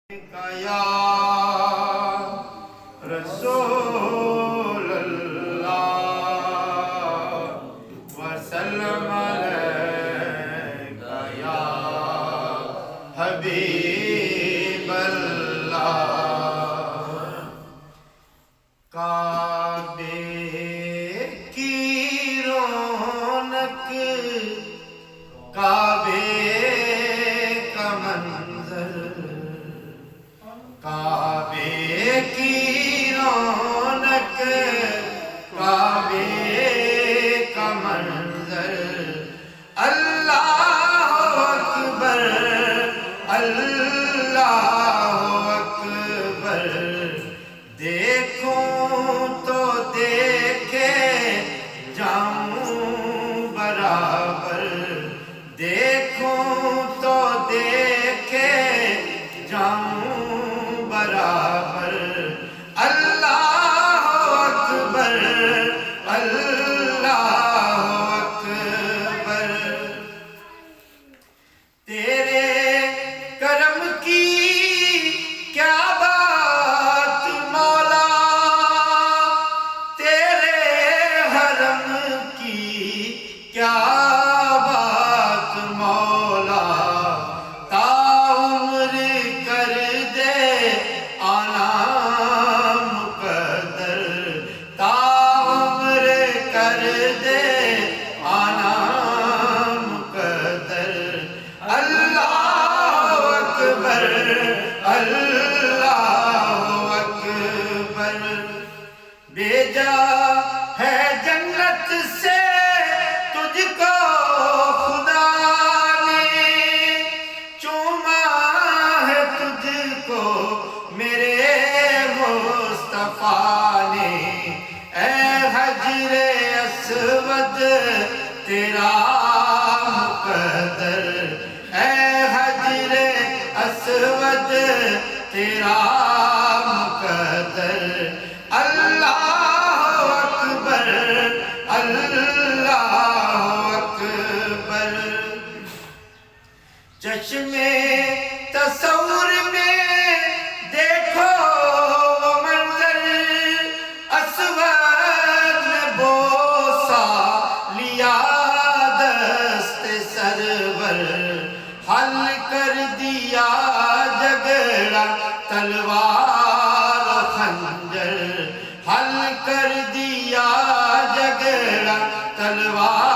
یا رسول اللہ وسلم علیکہ یا حبیب اللہ۔ کعبے کی رونق، کعبے کا منظر، کعبے کی رونق، کعبے کا منظر، اللہ اکبر اللہ اکبر۔ دیکھوں تو دیکھے جاؤں برابر، دیکھوں تو دیکھے جاؤں برابر، اللہ اکبر اللہ اکبر۔ تیرے کرم کی کیا بات مولا، تیرے حرم کی کیا بات مولا، تا عمر کر دے آنا مقدر، تا عمر کر دے آنا مقدر، اللہ اکبر اللہ اکبر۔ بھیجا ہے جنت سے تجھ کو خدا نے، چوما ہے تجھ کو میرے مصطفیٰ نے، اے حجر اسود تیرا مقدر، اے حجر اسود تیرا مقدر، اللہ اکبر اللہ اکبر۔ چشمے تصور میں دیکھو وہ منظر، اسود نے بوسہ لیا دست سرور، حل کر دیا جھگڑا تلوار و خنجر، حل کر دیا جھگڑا تلوار